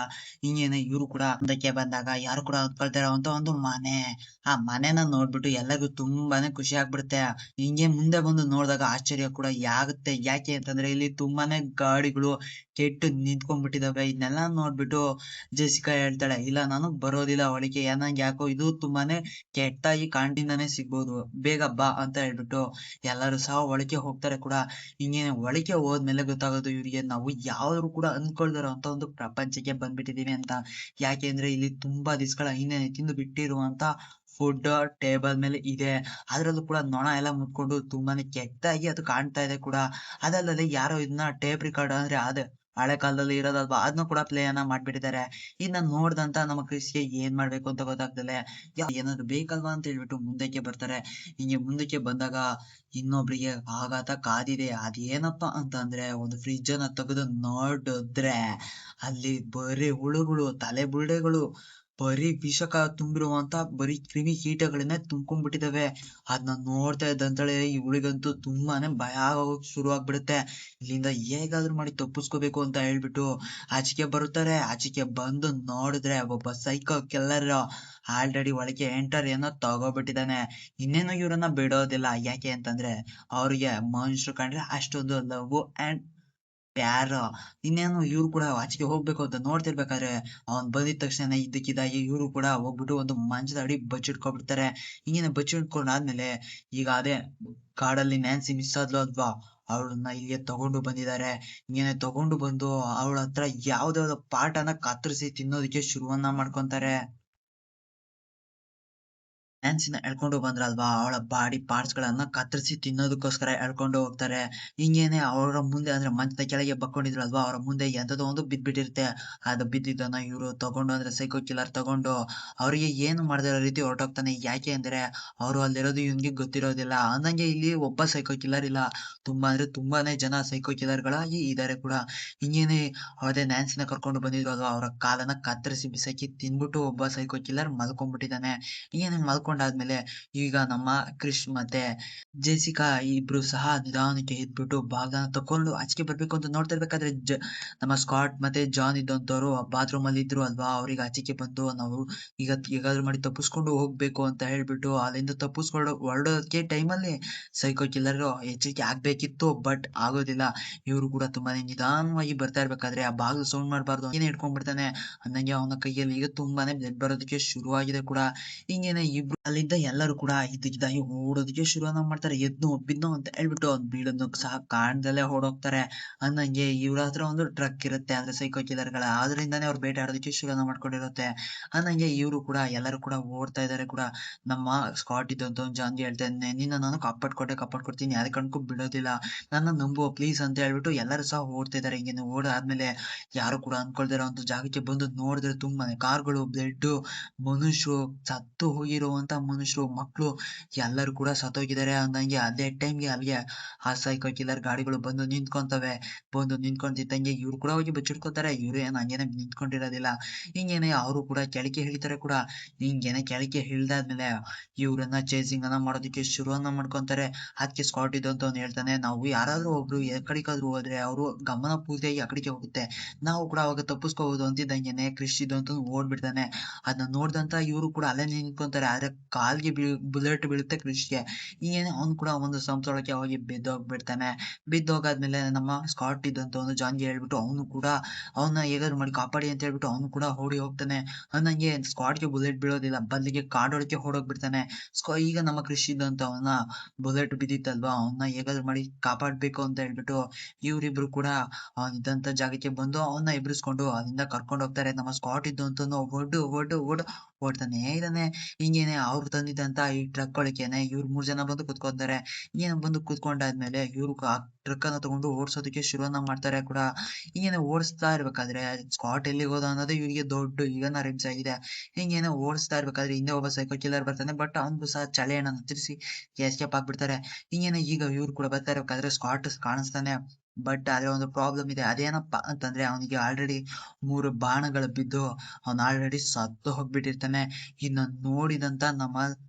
ಹಿಂಗೇನೆ ಇವ್ರು ಕೂಡ ಮುಂದಕ್ಕೆ ಬಂದಾಗ ಯಾರು ಕೂಡ ಅಂದ್ಕೊಳ್ತಾರ ಅಂತ ಒಂದು ಮನೆ. ಆ ಮನೆನ ನೋಡ್ಬಿಟ್ಟು ಎಲ್ಲರಿಗೂ ತುಂಬಾನೇ ಖುಷಿ ಆಗ್ಬಿಡುತ್ತೆ. ಹಿಂಗೆ ಮುಂದೆ ಬಂದು ನೋಡಿದಾಗ ಆಶ್ಚರ್ಯ ಕೂಡ ಆಗುತ್ತೆ. ಯಾಕೆ ಅಂತಂದ್ರೆ ಇಲ್ಲಿ ತುಂಬಾನೇ ಗಾಡಿಗಳು ಕೆಟ್ಟು ನಿಂತ್ಕೊಂಡ್ಬಿಟ್ಟಿದಾವೆ. ಇದನ್ನೆಲ್ಲ ನೋಡ್ಬಿಟ್ಟು ಜೆಸಿಕಾ ಹೇಳ್ತಾಳೆ, ಇಲ್ಲ ನಾನು ಬರೋದಿಲ್ಲ ಒಳಗೆ, ನಂಗೆ ಯಾಕೋ ಇದು ತುಂಬಾನೇ ಕೆಟ್ಟಾಗಿ ಕಾಣ್ತಿಂದಾನೆ ಸಿಗ್ಬೋದು, ಬೇಗ ಬಾ ಅಂತ ಹೇಳ್ಬಿಟ್ಟು ಎಲ್ಲರೂ ಸಹ ಒಳಗೆ ಹೋಗ್ತಾರೆ ಕೂಡ. ಹಿಂಗೇನೆ ಒಳಗೆ ಹೋದ್ಮೇಲೆ ಗೊತ್ತಾಗೋದು ಇವ್ರಿಗೆ ನಾವು ಯಾವ್ದು ಕೂಡ ಅನ್ಕೊಳ್ದಿರೋ ಅಂತ ಒಂದು ಪ್ರಪಂಚಕ್ಕೆ ಬಂದ್ಬಿಟ್ಟಿದೀವಿ ಅಂತ. ಯಾಕೆ ಅಂದ್ರೆ ಇಲ್ಲಿ ತುಂಬಾ ದಿವ್ಸಗಳ ಹಿಂದೆ ತಿಂದು ಬಿಟ್ಟಿರುವಂತ ಫುಡ್ ಟೇಬಲ್ ಮೇಲೆ ಇದೆ. ಅದ್ರಲ್ಲೂ ಕೂಡ ನೊಣ ಎಲ್ಲ ಮುಟ್ಕೊಂಡು ತುಂಬಾನೇ ಕೆಟ್ಟಾಗಿ ಅದು ಕಾಣ್ತಾ ಇದೆ ಕೂಡ. ಅದಲ್ಲದೆ ಯಾರೋ ಇದನ್ನ ಟೇಪ್ ರಿಕಾರ್ಡ್ ಅಂದ್ರೆ ಅದೇ ಹಳೆ ಕಾಲದಲ್ಲಿ ಇರೋದಲ್ವಾ, ಅದನ್ನು ಕೂಡ ಪ್ಲೇ ಅನ್ನ ಮಾಡ್ಬಿಟ್ಟಿದ್ದಾರೆ. ಇದನ್ನ ನೋಡ್ದಂತ ನಮ್ಮ ಕ್ರಿಸ್ಗೆ ಏನ್ ಮಾಡ್ಬೇಕು ಅಂತ ಗೊತ್ತಾಗ್ದಲೆ ಏನಾದ್ರು ಬೇಕಲ್ವಾ ಅಂತ ಹೇಳ್ಬಿಟ್ಟು ಮುಂದಕ್ಕೆ ಬರ್ತಾರೆ. ಹಿಂಗೆ ಮುಂದಕ್ಕೆ ಬಂದಾಗ ಇನ್ನೊಬ್ರಿಗೆ ಆಘಾತ ಕಾದಿದೆ. ಅದೇನಪ್ಪಾ ಅಂತ ಅಂದ್ರೆ ಒಂದು ಫ್ರಿಡ್ಜ್ ಅನ್ನ ತೆಗೆದು ನೋಡಿದ್ರೆ ಅಲ್ಲಿ ಬರೀ ಹುಳುಗಳು, ತಲೆ ಬುರುಡೆಗಳು, ಬರೀ ವಿಷಕ ತುಂಬಿರುವಂತ ಬರೀ ಕ್ರಿಮಿ ಕೀಟಗಳನ್ನೇ ತುಂಬ್ಕೊಂಡ್ಬಿಟ್ಟಿದಾವೆ. ಅದನ್ನ ನೋಡ್ತಾ ಇದ್ದಂತಳೆ ಇವಳಿಗಂತೂ ತುಂಬಾನೇ ಭಯ ಆಗೋಕ್ ಶುರು ಆಗ್ಬಿಡುತ್ತೆ. ಇಲ್ಲಿಂದ ಹೇಗಾದ್ರೂ ಮಾಡಿ ತಪ್ಪಿಸ್ಕೋಬೇಕು ಅಂತ ಹೇಳ್ಬಿಟ್ಟು ಆಚೆಗೆ ಬರುತ್ತಾರೆ. ಆಚೆಗೆ ಬಂದು ನೋಡಿದ್ರೆ ಒಬ್ಬ ಸೈಕೋ ಕಿಲ್ಲರ್ ಆಲ್ರೆಡಿ ಒಳಗೆ ಎಂಟರ್ ಏನೋ ತಗೋಬಿಟ್ಟಿದ್ದಾನೆ. ಇನ್ನೇನು ಇವ್ರನ್ನ ಬಿಡೋದಿಲ್ಲ. ಯಾಕೆ ಅಂತಂದ್ರೆ ಅವ್ರಿಗೆ ಮನುಷ್ಯರು ಕಂಡ್ರೆ ಅಷ್ಟೊಂದು ಲವ್ ಅಂಡ್ ಪ್ಯಾರು. ಇನ್ನೇನು ಇವ್ರು ಕೂಡ ಆಚೆಗೆ ಹೋಗ್ಬೇಕು ಅಂತ ನೋಡ್ತಿರ್ಬೇಕಾದ್ರೆ ಅವ್ನ್ ಬಂದಿದ ತಕ್ಷಣ ಇದ್ದಕ್ಕಿದ್ದಾಗಿ ಇವ್ರು ಕೂಡ ಹೋಗ್ಬಿಟ್ಟು ಒಂದು ಮಂಚದ ಅಡಿ ಬಚ್ಚಿಟ್ಕೊಬಿಡ್ತಾರೆ. ಹಿಂಗೇನೆ ಬಚ್ಚಿಟ್ಕೊಂಡಾದ್ಮೇಲೆ ಈಗ ಅದೇ ಕಾಡಲ್ಲಿ ನ್ಯಾನ್ಸಿ ಮಿಸ್ ಆದ್ಲು ಅಲ್ವಾ, ಅವಳನ್ನ ಇಲ್ಲಿಗೆ ತಗೊಂಡು ಬಂದಿದ್ದಾರೆ. ಹಿಂಗೇನೆ ತಗೊಂಡು ಬಂದು ಅವಳ ಹತ್ರ ಯಾವ್ದಾವ್ದೋ ಪಾರ್ಟನ್ನ ಕತ್ತರಿಸಿ ತಿನ್ನೋದಕ್ಕೆ ಶುರುವನ್ನ ಮಾಡ್ಕೊಂತಾರೆ. ನ್ಯಾನ್ಸಿನ ಎಳ್ಕೊಂಡು ಬಂದ್ರಲ್ವಾ, ಅವಳ ಬಾಡಿ ಪಾರ್ಟ್ಸ್ ಗಳನ್ನ ಕತ್ತರಿಸಿ ತಿನ್ನೋದಕ್ಕೋಸ್ಕರ ಎಳ್ಕೊಂಡು ಹೋಗ್ತಾರೆ. ಹಿಂಗೇನೆ ಅವರ ಮುಂದೆ ಅಂದ್ರೆ ಮಂಚದ ಕೆಳಗೆ ಬಕ್ಕೊಂಡಿದ್ರಲ್ವಾ, ಅವರ ಮುಂದೆ ಎಂತದೋ ಒಂದು ಬಿದ್ಬಿಟ್ಟಿರುತ್ತೆ. ಅದು ಬಿದ್ದಿದ್ದನ್ನ ಇವ್ರು ತಗೊಂಡು ಅಂದ್ರೆ ಸೈಕೋ ಕಿಲ್ಲರ್ ತಗೊಂಡು ಅವ್ರಿಗೆ ಏನು ಮಾಡದಿರೋ ರೀತಿ ಹೊರಟೋಗ್ತಾನೆ. ಯಾಕೆ ಅಂದ್ರೆ ಅವರು ಅಲ್ಲಿರೋದು ಇವ್ನಿಗೆ ಗೊತ್ತಿರೋದಿಲ್ಲ. ಅಂದಂಗೆ ಇಲ್ಲಿ ಒಬ್ಬ ಸೈಕೋ ಕಿಲ್ಲರ್ ಇಲ್ಲ, ತುಂಬಾ ಅಂದ್ರೆ ತುಂಬಾನೇ ಜನ ಸೈಕೋ ಕಿಲ್ಲರ್ ಗಳಾಗಿ ಇದಾರೆ ಕೂಡ. ಹಿಂಗೇನೆ ಅದೇ ನ್ಯಾನ್ಸಿನ ಕರ್ಕೊಂಡು ಬಂದಿದ್ರು ಅಲ್ವಾ, ಅವರ ಕಾಲನ್ನ ಕತ್ತರಿಸಿ ಬಿಸಾಕಿ ತಿನ್ಬಿಟ್ಟು ಒಬ್ಬ ಸೈಕೋ ಕಿಲ್ಲರ್ ಮಲ್ಕೊಂಡ್ಬಿಟ್ಟಿದ್ದಾನೆ. ಹಿಂಗೇನೆ ಮಲ್ಕೊಂಡಾದ್ಮೇಲೆ ಈಗ ನಮ್ಮ ಕ್ರಿಶ್ ಮತ್ತೆ ಜೆಸಿಕಾ ಇಬ್ರು ಸಹ ನಿಧಾನಕ್ಕೆ ಎದ್ಬಿಟ್ಟು ಬಾಗ್ಲನ್ನ ತಕೊಂಡು ಆಚೆಗೆ ಬರ್ಬೇಕು ಅಂತ ನೋಡ್ತಿರ್ಬೇಕಾದ್ರೆ ನಮ್ಮ ಸ್ಕಾಟ್ ಮತ್ತೆ ಜಾನ್ ಇದ್ದಂತವ್ರು ಬಾತ್ರೂಮ್ ಅಲ್ಲಿ ಇದ್ರು ಅಲ್ವಾ, ಅವ್ರಿಗೆ ಆಚೆಗೆ ಬಂದು ನಾವು ಈಗ ಹೇಗಾದ್ರೂ ಮಾಡಿ ತಪ್ಪಿಸ್ಕೊಂಡು ಹೋಗ್ಬೇಕು ಅಂತ ಹೇಳ್ಬಿಟ್ಟು ಅಲ್ಲಿಂದ ತಪ್ಪಿಸ್ಕೊಂಡು ಹೊರಡೋದಕ್ಕೆ ಟೈಮಲ್ಲಿ ಸೈಕೋ ಕಿಲ್ಲರ್ ಎಚ್ಚರಿಕೆ ಆಗ್ಬೇಕಿತ್ತು, ಬಟ್ ಆಗೋದಿಲ್ಲ. ಇವ್ರು ಕೂಡ ತುಂಬಾನೇ ನಿಧಾನವಾಗಿ ಬರ್ತಾ ಇರ್ಬೇಕಾದ್ರೆ ಆ ಬಾಗ್ಲು ಸೌಂಡ್ ಮಾಡ್ಬಾರ್ದು ಏನೇ ಇಟ್ಕೊಂಡ್ಬಿಡ್ತಾನೆ. ಅಂದಂಗೆ ಅವನ ಕೈಯಲ್ಲಿ ಈಗ ತುಂಬಾನೇ ಬ್ಲಡ್ ಬರೋದಕ್ಕೆ ಶುರುವಾಗಿದೆ ಕೂಡ. ಹಿಂಗೇನೆ ಇಬ್ರು ಅಲ್ಲಿದ್ದ ಎಲ್ಲರೂ ಕೂಡ ಇದ್ದಕ್ಕಿದ್ದಾಗೆ ಓಡೋದಕ್ಕೆ ಶುರುವನ್ನ ಮಾಡ್ತಾರೆ. ಎದ್ನೋ ಬಿದ್ನೋ ಅಂತ ಹೇಳ್ಬಿಟ್ಟು ಅವ್ನ್ ಬೀಳೋದ್ನು ಸಹ ಕಾಣ್ದಲ್ಲೇ ಓಡೋಗ್ತಾರೆ. ಅಂದಂಗೆ ಇವ್ರ ಹತ್ರ ಒಂದು ಟ್ರಕ್ ಇರುತ್ತೆ ಅಂದ್ರೆ ಸೈಕೋ ಕಿಲ್ಲರ್‌ಗಳ ಆದ್ರಿಂದಾನೇ ಅವ್ರು ಬೇಟೆಯಾಡೋದಕ್ಕೆ ಶುರುವನ್ನ ಮಾಡ್ಕೊಂಡಿರುತ್ತೆ. ಅಂದಂಗೆ ಇವ್ರು ಕೂಡ ಎಲ್ಲರೂ ಕೂಡ ಓಡ್ತಾ ಇದಾರೆ ಕೂಡ. ನಮ್ಮ ಸ್ಕಾಟ್ ಇದ್ದಂಥವ್ನು ಜಾನ್‌ಗೆ ಹೇಳ್ತಾ ಇದ್ದಾನೆ, "ನಿನ್ನ ನಾನು ಕಾಪಾಡ್ಕೊಡ್ತೀನಿ ಯಾರ್ ಕಾರಣಕ್ಕೂ ಬಿಡೋದಿಲ್ಲ. ನನ್ನ ನಂಬು ಪ್ಲೀಸ್" ಅಂತ ಹೇಳ್ಬಿಟ್ಟು ಎಲ್ಲರೂ ಸಹ ಓಡ್ತಾ ಇದಾರೆ. ಹಿಂಗೇನೆ ಓಡಾದ್ಮೇಲೆ ಯಾರು ಕೂಡ ಅನ್ಕೊಳ್ದೇ ಇರೋಂಥ ಜಾಗಕ್ಕೆ ಬಂದು ನೋಡಿದ್ರೆ ತುಂಬಾನೇ ಕಾರ್‌ಗಳು, ಬ್ಲಡ್ಡು, ಮನುಷ್ಯರು, ಸತ್ತು ಹೋಗಿರುವಂತ ಮನುಷ್ಯರು, ಮಕ್ಳು ಎಲ್ಲರೂ ಕೂಡ ಸತ್ತೋಗಿದ್ದಾರೆ ಅಂದಂಗೆ ಅದೇ ಟೈಮ್‌ಗೆ ಅಲ್ಲಿಗೆ ಆ ಸೈಕೋ ಕಿಲ್ಲರ್ ಗಾಡಿಗಳು ಬಂದು ನಿಂತ್ಕೊಂತವೆ. ಬಂದು ನಿಂತ್ಕೊಂತಿದ್ದಂಗೆ ಇವ್ರು ಕೂಡ ಹೋಗಿ ಬಚ್ಚಿಟ್ಕೋತಾರೆ. ಇವ್ರು ಏನು ಹಂಗೇನೆ ನಿಂತ್ಕೊಂಡಿರೋದಿಲ್ಲ. ಹಿಂಗೇನೆ ಅವರು ಕೂಡ ಕೆಳಗೆ ಇಳಿತಾರೆ ಕೂಡ. ಹಿಂಗೇನೆ ಕೆಳಗೆ ಇಳ್ದಾದ್ಮೇಲೆ ಇವ್ರನ್ನ ಚೇಸಿಂಗ್ ಅನ್ನ ಮಾಡೋದಕ್ಕೆ ಶುರುವನ್ನ ಮಾಡ್ಕೊಂತಾರೆ. ಅದಕ್ಕೆ ಸ್ಕಾಟ್ ಇದ್ದಂಥವ್ನು ಹೇಳ್ತಾನೆ, "ನಾವು ಯಾರಾದ್ರೂ ಒಬ್ರು ಎಕ್ಕಡಿಕಾದ್ರೂ ಹೋದ್ರೆ ಅವರು ಗಮನ ಪೂರ್ತಿಯಾಗಿ ಆ ಕಡೆಗೆ ಹೋಗುತ್ತೆ. ನಾವು ಕೂಡ ಅವಾಗ ತಪ್ಪಿಸ್ಕೋಬಹುದು" ಅಂತಿದ್ದಂಗೆನೆ ಕ್ರಿಶ್ ಇದ್ದಂಥವ್ನು ಓಡ್ಬಿಡ್ತಾನೆ. ಅದನ್ನ ನೋಡ್ದಂತ ಇವ್ರು ಕೂಡ ಅಲ್ಲೇ ನಿಂತ್ಕೊಂತಾರೆ. ಆದ್ರೆ ಕಾಲ್ಗೆ ಬುಲೆಟ್ ಬೀಳುತ್ತೆ ಕ್ರಿಶ್‌ಗೆ. ಹಿಂಗೇನೆ ಅವ್ನು ಕೂಡ ಒಂದು ಸಂಶಯೊಳಗೆ ಹೋಗಿ ಬಿದ್ದೋಗ್ಬಿಡ್ತಾನೆ. ಬಿದ್ದೋಗಾದ್ಮೇಲೆ ನಮ್ಮ ಸ್ಕಾಟ್ ಇದ್ದಂಥವನು ಜಾನ್‌ಗೆ ಹೇಳ್ಬಿಟ್ಟು ಅವನು ಕೂಡ ಅವನ್ನ ಹೇಗಾದ್ರು ಮಾಡಿ ಕಾಪಾಡಿ ಅಂತ ಹೇಳ್ಬಿಟ್ಟು ಅವನು ಕೂಡ ಓಡಿ ಹೋಗ್ತಾನೆ. ಅಂದಂಗೆ ಸ್ಕಾಟ್‌ಗೆ ಬುಲೆಟ್ ಬೀಳೋದಿಲ್ಲ. ಬದಲಿಗೆ ಕಾಡೊಳಕ್ಕೆ ಓಡೋಗ್ಬಿಡ್ತಾನೆ. ಈಗ ನಮ್ಮ ಕ್ರಿಶ್ ಇದ್ದಂಥವನ್ನ ಬುಲೆಟ್ ಬಿದ್ದಿತ್ತಲ್ವಾ ಅವನ್ನ ಹೇಗಾದ್ರು ಮಾಡಿ ಕಾಪಾಡ್ಬೇಕು ಅಂತ ಹೇಳ್ಬಿಟ್ಟು ಇವ್ರಿಬ್ರು ಕೂಡ ಅವನಿದ್ದಂತ ಜಾಗಕ್ಕೆ ಬಂದು ಅವನ್ನ ಎಬ್ರಿಸ್ಕೊಂಡು ಅಲ್ಲಿಂದ ಕರ್ಕೊಂಡು ಹೋಗ್ತಾರೆ. ನಮ್ಮ ಸ್ಕಾಟ್ ಇದ್ದಂಥವನು ಓಡ್ತಾನೇ ಇದಾನೆ. ಹಿಂಗೇನೆ ಅವ್ರು ತಂದಿದ್ದಂತ ಈ ಟ್ರಕ್ ಒಳಗೇನೆ ಇವ್ರು 3 ಜನ ಬಂದು ಕುತ್ಕೊಂತಾರೆ. ಹಿಂಗೇನೆ ಬಂದು ಕುತ್ಕೊಂಡಾದ್ಮೇಲೆ ಇವ್ರು ಆ ಟ್ರಕ್ ಅನ್ನ ತಗೊಂಡು ಓಡ್ಸೋದಕ್ಕೆ ಶುರುವನ್ನ ಮಾಡ್ತಾರೆ ಕೂಡ. ಹಿಂಗೇನೆ ಓಡಿಸ್ತಾ ಇರ್ಬೇಕಾದ್ರೆ ಸ್ಕಾಟ್ ಎಲ್ಲಿಗೆ ಹೋದ ಅನ್ನೋದೇ ಇವ್ರಿಗೆ ದೊಡ್ಡ ಈಗ ನರೇಮ್ಸ್ ಆಗಿದೆ. ಹಿಂಗೇನೆ ಓಡಿಸ್ತಾ ಇರ್ಬೇಕಾದ್ರೆ ಹಿಂದೆ ಒಬ್ಬ ಸೈಕೋ ಕಿಲ್ಲರ್ ಬರ್ತಾನೆ. ಬಟ್ ಅವ್ನ್ಗೂ ಸಹ ಚಳಿಯನ್ನ ತಿರ್ಸಿ ಎಸ್ಕೇಪ್ ಆಗ್ಬಿಡ್ತಾರೆ. ಹಿಂಗೇನೆ ಈಗ ಇವ್ರು ಕೂಡ ಬರ್ತಾ ಇರ್ಬೇಕಾದ್ರೆ ಸ್ಕಾಟ್ ಕಾಣಿಸ್ತಾನೆ. ಬಟ್ ಆದ್ರೆ ಒಂದು ಪ್ರಾಬ್ಲಮ್ ಇದೆ. ಅದೇನಪ್ಪಾ ಅಂತಂದ್ರೆ ಅವನಿಗೆ ಆಲ್ರೆಡಿ 3 ಬಾಣಗಳು ಬಿದ್ದು ಅವ್ನು ಆಲ್ರೆಡಿ ಸತ್ತು ಹೋಗ್ಬಿಟ್ಟಿರ್ತಾನೆ. ಇನ್ನ ನೋಡಿದಂತ ನಮ್ಮ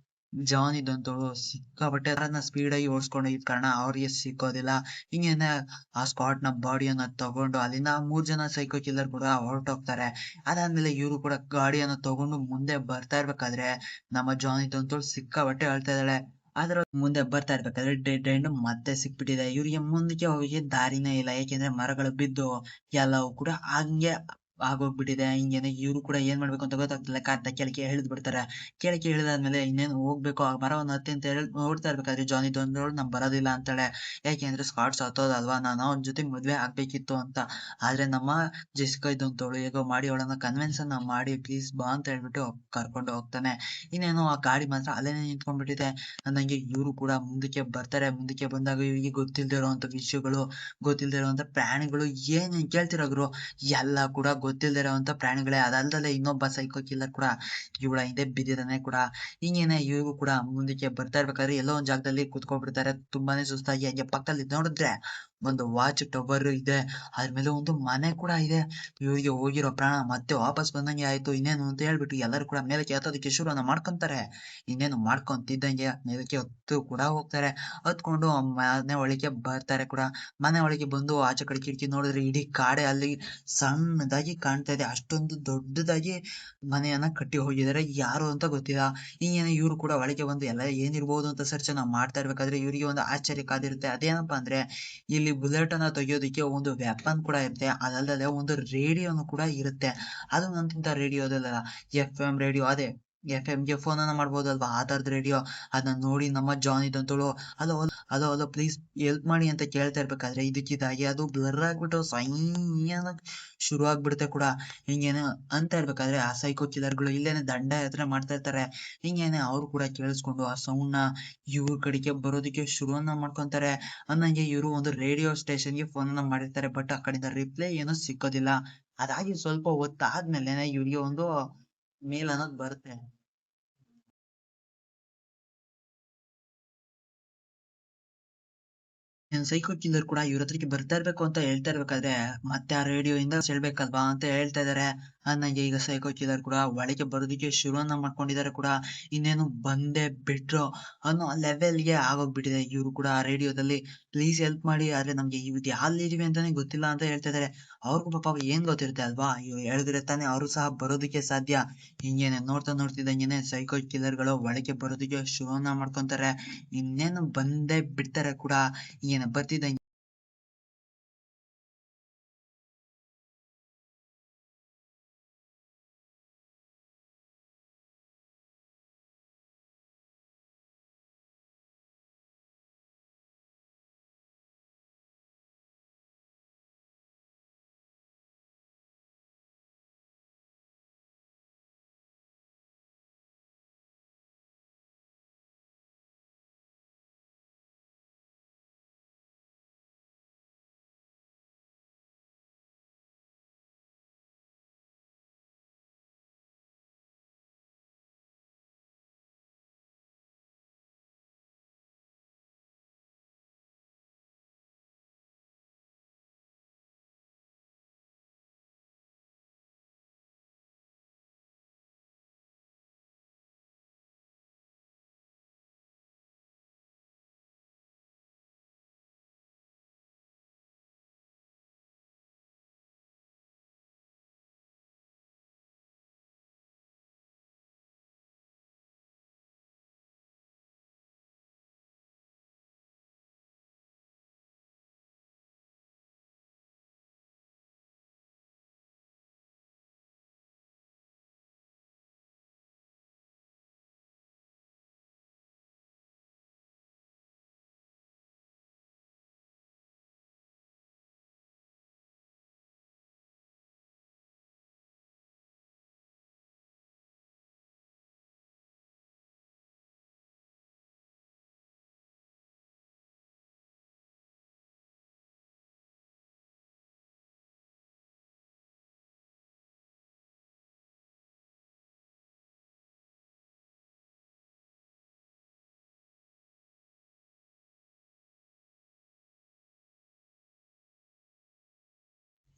ಜಾನ್ ಇದ್ದಂಥವ್ರು ಸಿಕ್ಕಾಪಟ್ಟೆ ಅದನ್ನ ಸ್ಪೀಡಾಗಿ ಓಡಿಸ್ಕೊಂಡು ಹೋಗಿದ್ ಕಾರಣ ಅವ್ರಿಗೆ ಸಿಕ್ಕೋದಿಲ್ಲ. ಹಿಂಗೇನೆ ಆ ಸ್ಕಾಟ್‌ನ ಬಾಡಿಯನ್ನ ತಗೊಂಡು ಅಲ್ಲಿಂದ 3 ಜನ ಸೈಕೋ ಕಿಲ್ಲರ್ ಕೂಡ ಹೊರಟೋಗ್ತಾರೆ. ಅದಾದ್ಮೇಲೆ ಇವ್ರು ಕೂಡ ಗಾಡಿಯನ್ನ ತಗೊಂಡು ಮುಂದೆ ಬರ್ತಾ ಇರ್ಬೇಕಾದ್ರೆ ನಮ್ಮ ಜಾನ್ ಇದ್ದಂಥವ್ಳು ಸಿಕ್ಕಾಪಟ್ಟೆ ಅಳ್ತಾ ಇದ್ದಾಳೆ. ಆದ್ರೆ ಮುಂದೆ ಬರ್ತಾ ಇರ್ಬೇಕಾದ್ರೆ ಡೆಡ್ ಎಂಡ್ ಮತ್ತೆ ಸಿಕ್ಬಿಟ್ಟಿದೆ. ಇವ್ರಿಗೆ ಮುಂದಕ್ಕೆ ಹೋಗಕ್ಕೆ ದಾರಿನೇ ಇಲ್ಲ. ಯಾಕೆಂದ್ರೆ ಮರಗಳು ಬಿದ್ದು ಎಲ್ಲವೂ ಕೂಡ ಹಂಗೆ ಆಗೋಗ್ಬಿಟ್ಟಿದೆ. ಹಿಂಗೇನೆ ಇವ್ರು ಕೂಡ ಏನ್ ಮಾಡ್ಬೇಕು ಅಂತ ಗೊತ್ತಾಗ್ತಿಲ್ಲ. ಕಾಡ್ನ ಕೆಳಗೆ ಇಳಿದ್ ಬಿಡ್ತಾರೆ. ಕೆಳಗೆ ಇಳಿದಾದ್ಮೇಲೆ ಇನ್ನೇನು ಹೋಗ್ಬೇಕು ಆ ಮರವನ್ನ ಹತ್ತಿ ಅಂತ ಹೇಳಿ ನೋಡ್ತಾ ಇರ್ಬೇಕಾದ್ರೆ ಜಾನಿ ಇದ್ದಂಥವ್ಳು ನಾನ್ ಬರೋದಿಲ್ಲ ಅಂತಾಳೆ. ಯಾಕೆಂದ್ರೆ ಸ್ಕಾಟ್ ಸತ್ತೋದಲ್ವಾ ನಾನು ಅವ್ನ ಜೊತೆ ಮದ್ವೆ ಆಗ್ಬೇಕಿತ್ತು ಅಂತ. ಆದ್ರೆ ನಮ್ಮ ಜೆಸಿಕಾ ಇದ್ದಂಥವ್ಳು ಹೇಗೋ ಮಾಡಿ ಅವಳನ್ನ ಕನ್ವಿನ್ಸ್ ಅನ್ನ ಮಾಡಿ ಪ್ಲೀಸ್ ಬಾ ಅಂತ ಹೇಳ್ಬಿಟ್ಟು ಕರ್ಕೊಂಡು ಹೋಗ್ತಾನೆ. ಇನ್ನೇನು ಆ ಗಾಡಿ ಮಾತ್ರ ಅಲ್ಲೇನೆ ನಿಂತ್ಕೊಂಡ್ಬಿಟ್ಟಿದೆ. ಅಂದಂಗೆ ಇವ್ರು ಕೂಡ ಮುಂದಕ್ಕೆ ಬರ್ತಾರೆ. ಮುಂದಕ್ಕೆ ಬಂದಾಗ ಇವ್ರಿಗೆ ಗೊತ್ತಿಲ್ದೇ ಇರೋಂಥ ವಿಷಯಗಳು, ಗೊತ್ತಿಲ್ದೇ ಇರೋಂಥ ಪ್ರಾಣಿಗಳು ಏನೇನ್ ಕೇಳ್ತೀರಾ ಗುರು ಎಲ್ಲ ಕೂಡ ಗೊತ್ತಿಲ್ದೇ ಇರೋಂಥ ಪ್ರಾಣಿಗಳೇ. ಅದಲ್ದಲೆ ಇನ್ನೊಬ್ಬ ಸೈಕೋ ಕಿಲ್ಲರ್ ಕೂಡ ಇವಳ ಹಿಂದೆ ಬಿದ್ದಿದಾನೆ ಕೂಡ. ಹಿಂಗೇನೆ ಇವ್ರು ಕೂಡ ಮುಂದಕ್ಕೆ ಬರ್ತಾ ಇರ್ಬೇಕಾದ್ರೆ ಎಲ್ಲೋ ಒಂದ್ ಜಾಗದಲ್ಲಿ ಕುತ್ಕೊಂಡ್ಬಿಡ್ತಾರೆ. ತುಂಬಾನೇ ಸುಸ್ತಾಗಿ ಹಂಗೆ ಪಕ್ಕದಲ್ಲಿ ನೋಡಿದ್ರೆ ಒಂದು ವಾಚ್ ಟವರ್ ಇದೆ. ಅದ್ರ ಮೇಲೆ ಒಂದು ಮನೆ ಕೂಡ ಇದೆ. ಇವ್ರಿಗೆ ಹೋಗಿರೋ ಪ್ರಾಣ ಮತ್ತೆ ವಾಪಸ್ ಬಂದಂಗೆ ಆಯ್ತು. ಇನ್ನೇನು ಅಂತ ಹೇಳ್ಬಿಟ್ಟು ಎಲ್ಲರೂ ಕೂಡ ಮೇಲಕ್ಕೆ ಹತ್ತೋದಕ್ಕೆ ಶುರುವನ್ನ ಮಾಡ್ಕೊಂತಾರೆ. ಇನ್ನೇನು ಮಾಡ್ಕೊಂತಿದ್ದಂಗೆ ಮೇಲಕ್ಕೆ ಹತ್ತು ಕೂಡ ಹೋಗ್ತಾರೆ. ಹತ್ಕೊಂಡು ಮನೆ ಒಳಗೆ ಬರ್ತಾರೆ ಕೂಡ. ಮನೆ ಒಳಗೆ ಬಂದು ಆಚೆ ಕಡೆ ಕಿಟಕಿ ನೋಡಿದ್ರೆ ಇಡೀ ಕಾಡೆ ಅಲ್ಲಿ ಸಣ್ಣದಾಗಿ ಕಾಣ್ತಾ ಇದೆ. ಅಷ್ಟೊಂದು ದೊಡ್ಡದಾಗಿ ಮನೆಯನ್ನ ಕಟ್ಟಿ ಹೋಗಿದ್ದಾರೆ. ಯಾರು ಅಂತ ಗೊತ್ತಿಲ್ಲ. ಹಿಂಗೇನೆ ಇವ್ರು ಕೂಡ ಒಳಗೆ ಬಂದು ಎಲ್ಲ ಏನಿರ್ಬೋದು ಅಂತ ಸರ್ಚ್ ಅನ್ನ ಮಾಡ್ತಾ ಇರ್ಬೇಕಾದ್ರೆ ಇವ್ರಿಗೆ ಒಂದು ಆಶ್ಚರ್ಯ ಕಾದಿರುತ್ತೆ. ಅದೇನಪ್ಪಾ ಅಂದ್ರೆ ಇಲ್ಲಿ ಬುಲೆಟ್ ಅನ್ನ ತೆಗಿಯೋದಕ್ಕೆ ಒಂದು ವೆಪನ್ ಕೂಡ ಇರುತ್ತೆ. ಅದಲ್ಲದೆ ಒಂದು ರೇಡಿಯೋನು ಕೂಡ ಇರುತ್ತೆ. ಅದು ನಂತಿಂತ ರೇಡಿಯೋದಲ್ಲ, FM ರೇಡಿಯೋ ಅದೇ FMಗೆ ಫೋನ್ ಅನ್ನ ಮಾಡ್ಬೋದಲ್ವಾ ಆ ತರದ ರೇಡಿಯೋ. ಅದನ್ನ ನೋಡಿ ನಮ್ಮ ಜಾನ್ ಇದ್ದಂತಳು hello hello hello please help ಮಾಡಿ ಅಂತ ಕೇಳ್ತಾ ಇರ್ಬೇಕಾದ್ರೆ ಇದಕ್ಕಿದ್ದಾಗೆ ಅದು ಬ್ಲರ್ ಆಗ್ಬಿಟ್ಟು ಸೈ ಅನ್ನೋಕ್ ಶುರು ಆಗ್ಬಿಡುತ್ತೆ ಕೂಡ. ಹಿಂಗೇನೆ ಅಂತ ಇರ್ಬೇಕಾದ್ರೆ ಆ ಸೈಕೋ ಕಿಲ್ಲರ್ಗಳು ಇಲ್ಲೇನೆ ದಂಡಯಾತ್ರೆ ಮಾಡ್ತಾ ಇರ್ತಾರೆ. ಹಿಂಗೇನೆ ಅವ್ರು ಕೂಡ ಕೇಳಿಸ್ಕೊಂಡು ಆ ಸೌಂಡ್ ನ ಇವ್ರ ಕಡೆಗೆ ಬರೋದಕ್ಕೆ ಶುರುವನ್ನ ಮಾಡ್ಕೊಂತಾರೆ. ಅಂದಂಗೆ ಇವ್ರು ಒಂದು ರೇಡಿಯೋ ಸ್ಟೇಷನ್‌ಗೆ ಫೋನ್ ಅನ್ನ ಮಾಡಿರ್ತಾರೆ. ಬಟ್ ಆ ಕಡೆಯಿಂದ ರಿಪ್ಲೈ ಏನು ಸಿಕ್ಕೋದಿಲ್ಲ. ಅದಾಗಿ ಸ್ವಲ್ಪ ಹೊತ್ತಾದ್ಮೇಲೆನೆ ಇವ್ರಿಗೆ ಒಂದು ಮೇಲ್ ಅನ್ನೋದ್ ಬರುತ್ತೆ. ಸೈಕೋ ಕಿಲ್ಲರ್ ಕೂಡ ಇವ್ರ ಹತ್ರಕ್ಕೆ ಬರ್ತಾ ಇರ್ಬೇಕು ಅಂತ ಹೇಳ್ತಾ ಇರ್ಬೇಕಾದ್ರೆ ಮತ್ತೆ ಆ ರೇಡಿಯೋ ಇಂದ ಹೇಳ್ಬೇಕಲ್ವಾ ಅಂತ ಹೇಳ್ತಾ ಇದಾರೆ. ಅಂದಂಗೆ ಈಗ ಸೈಕೋ ಕಿಲ್ಲರ್ ಕೂಡ ಒಳಗೆ ಬರೋದಕ್ಕೆ ಶುರುವನ್ನ ಮಾಡ್ಕೊಂಡಿದ್ದಾರೆ ಕೂಡ. ಇನ್ನೇನು ಬಂದೇ ಬಿಟ್ರು ಅನ್ನೋ ಲೆವೆಲ್‌ಗೆ ಆಗೋಗ್ಬಿಟ್ಟಿದೆ. ಇವ್ರು ಕೂಡ ಆ ರೇಡಿಯೋದಲ್ಲಿ ಪ್ಲೀಸ್ ಹೆಲ್ಪ್ ಮಾಡಿ ಆದ್ರೆ ನಮ್ಗೆ ಇವ್ದು ಎಲ್ಲಿದೀವಿ ಅಂತಾನೆ ಗೊತ್ತಿಲ್ಲ ಅಂತ ಹೇಳ್ತಾ ಇದಾರೆ. ಅವ್ರಿಗೂ ಪಾಪ ಏನ್ ಗೊತ್ತಿರುತ್ತೆ ಅಲ್ವಾ? ಇವ್ರು ಹೇಳಿದ್ರೆ ತಾನೇ ಅವ್ರು ಸಹ ಬರೋದಕ್ಕೆ ಸಾಧ್ಯ. ಹಿಂಗೇನೆ ನೋಡ್ತಿದ್ದಂಗೆನೆ ಸೈಕೋ ಕಿಲ್ಲರ್‌ಗಳು ಒಳಗೆ ಬರೋದಕ್ಕೆ ಶುರುವನ್ನ ಮಾಡ್ಕೊಂತಾರೆ. ಇನ್ನೇನು ಬಂದೇ ಬಿಡ್ತಾರೆ ಕೂಡ. ಈಯನ ಬರ್ತಿದ್ದಂಗೆ